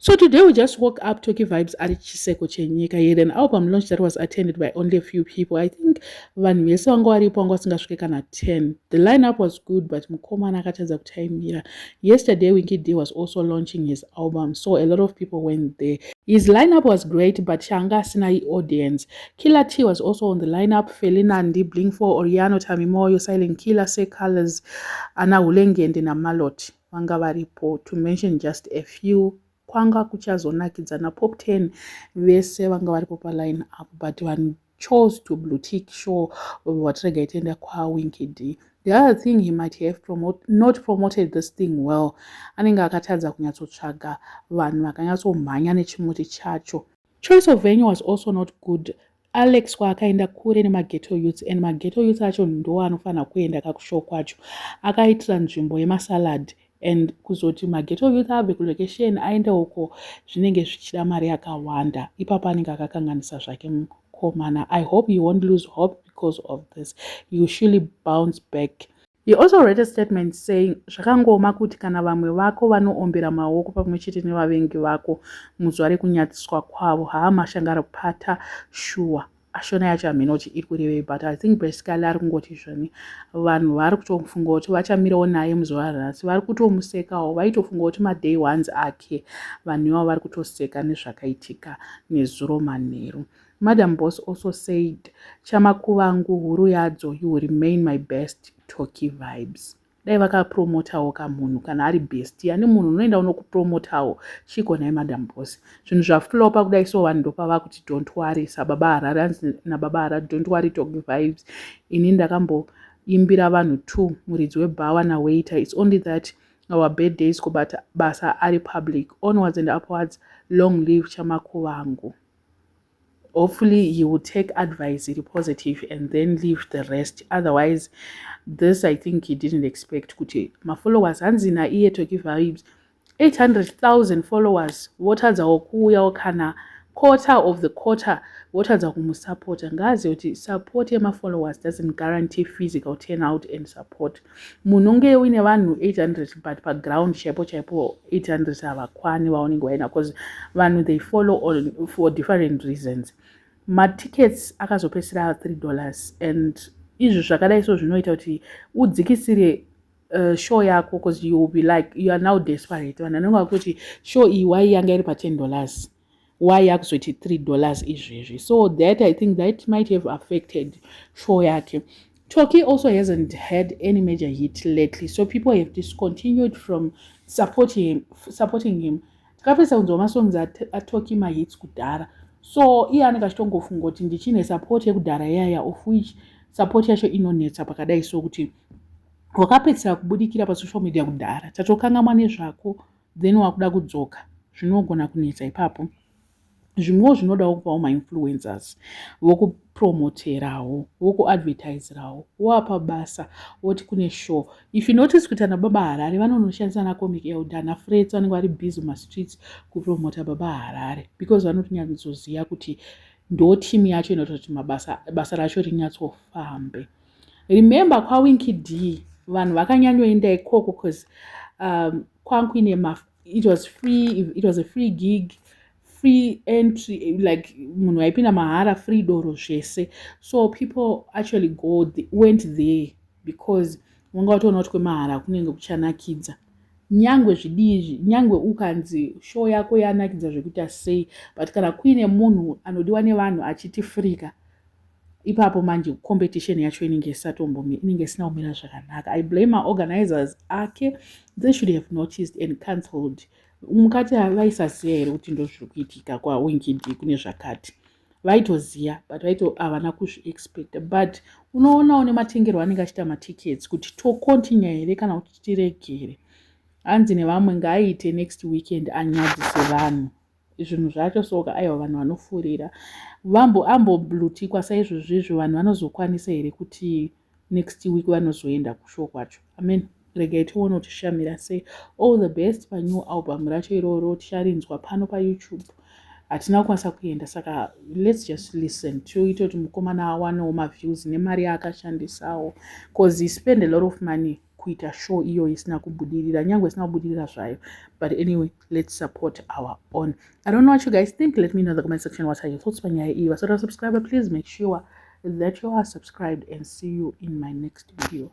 So today we just woke up Toki Vibes at Chiseko Chenyika. He had an album launch that was attended by only a few people. I think vanhu vese vanga varipo vanga vasingasvike kana 10. The lineup was good, but Mukomana akatadza kutaimira. Yesterday Winky D was also launching his album, so a lot of people went there. His lineup was great, but Shanga Sinai audience. Killer T was also on the lineup. Felinandi, Blink 4, Oriano, Tamimoyo, Silent Killer, Say Colors, Ana Hulengende na Malot vanga varipo, to mention just a few. Kwanga kuchazonakidza na pop 10 vese vanga varipo paline up, but one chose to blue tick show watirega itenda kwaWinky D. The other thing, he might have not promoted this thing well. Anenge akatadza kunyatsotsvaga vanhu vakanyatsomhanya nechimuti chacho. Choice of venue was also not good. Alex kwaakaenda kure nemaghetto youths, and maghetto youths acho ndo anofanira kuenda kakushow kwacho. Akaitira nzvimbo yemasalad, and kuzoti maghetto youth abve kulocation aende uko zvinenge zvichida mari yakawanda. Ipapo anenge akakanganisa zvake Mukomana. I hope you won't lose hope because of this. You surely bounce back. He also read a statement saying, zvakangoma kuti kana vamwe vako vanoombera maoko pamwe chete nevavengi vako muzuva rekunyatsiswa kwavo, haamashangara kupata shuwa. Ashona yacho hamena kuti iri kurevei, but I think basically ari kungoti zvoni vanhu vari kutofunga kuti vachamirawo naye muzuva ranhasi, vari kutomusekawo, vaitofunga kuti maday ones ake. Vanhu ivavo vari kutoseka nezvakaitika nezuro manheru. Madam Boss also said, chamakuvangu huru yadzo, you will remain my best Toki Vibes. Dai vakapromotawo kamunhu kana ari best ane munhu unoenda unokupromotawo chiko naye Madam Boss. Zvinhu zvaflopa kudai, so vanhu ndopava kuti don't worry, sababa Harare anzi nababa Harare, don't worry Toki Vibes. Ini ndakamboimbira vanhu 2, muridzi weBhawa naWaiter. It's only that our birthdays kubata basa ari public. Onwards and upwards, long live chamakuvangu. Hopefully he will take advice, really positive, and then leave the rest. Otherwise, this I think he didn't expect. Kuti my followers hanzina iye Toki Vibes 800,000 followers. Votadza okuya kana quarter of the quarter votadza kumusupporta. Ngazi kuti support yema followers doesn't guarantee physical turnout and support. Munonge uine vanhu 800 but pa ground chaipo 800 havakwani vaunenge vaina, because vanhu they follow on for different reasons. Tickets akazopesera $3, and izvo zvakadai so zvinoita kuti udzikisire show yako, because you will be like you are now desperate. Vanhu vanenge vakuti show iyi why yanga iri pa $10, why yakuzoiti $3 izvezvi. So that I think that might have affected show yake. Toki also hasn't had any major hit lately, so people have discontinued from supporting him. Takapesa kunzwa masongs atoki mahits kudhara, so iye anenge achitongofunga kuti ndichine support yekudhara yaya, of which support yacho inonetsa pakadai so kuti wakapedzera kubudikira pasocial media kudhara, tatokangamwa nezvako, then wakuda kudzoka, zvinogona kunetsa ipapo. Zvimwewo zvinodawo kupawo mainfluencers vokupromoterawo, vokuadvertiserawo, wapa basa woti kune show. If you notice kuti ana baba Harare vanonoshandisa na comic yaudhana frets vanenge vari busy mastreets kupromota baba Harare, because vanotinyatsoziva kuti ndo team yacho inoita kuti basa racho rinyatsofambe. Remember kwaWinky D vanhu vakanyanyoenda ikoko because kwangu it was free, it was a free gig, free entry, like munhu aipinda mahara, free doro zvese. So people actually went there because wanga watoona kuti kwemahara kunenge kuchanakidza. Nyangwe zvidii, nyangwe ukanzi show yako yanakidza zvekuita sei, but kana kuine munhu anodiwa nevanhu achiti frika, ipapo manje competition yacho inenge isina kumira zvakanaka. I blame our organizers ake, they should have noticed and cancelled. Mukati havaisaziva here kuti ndo zviri kuitika kwaWinky D kune zvakati. Vaitoziva but havana kuzviexpecta, but unoonawo nematengerwo anenge achiita matickets kuti tokontinua here kana kuti tiregere. Hanzi nevamwe ngaaite next weekend anyadzise vanhu. Zvinhu zvacho soka aiwa vanhu vanofurira. Amboblutikwa saizvozvizvo vanhu vanozokwanisa here kuti next week vanozoenda kushow kwacho. Regai tione kuti shamira sei. All the best panew album racho iroro ticharinzwa pano paYouTube. hatina kukwanisa kuenda, saka let's just listen toite kuti mukomana awanewo maviews nemari yaakashandisawo, cause he spend a lot of money kuita show iyo isina kubudirira, nyange isina kubudirira zvayo. But anyway, let's support our own. I don't know what you guys think. Let me know in the comment section what are your thoughts panyaya iyi. Wasati wasubscribe, please make sure that you are subscribed, and see you in my next video.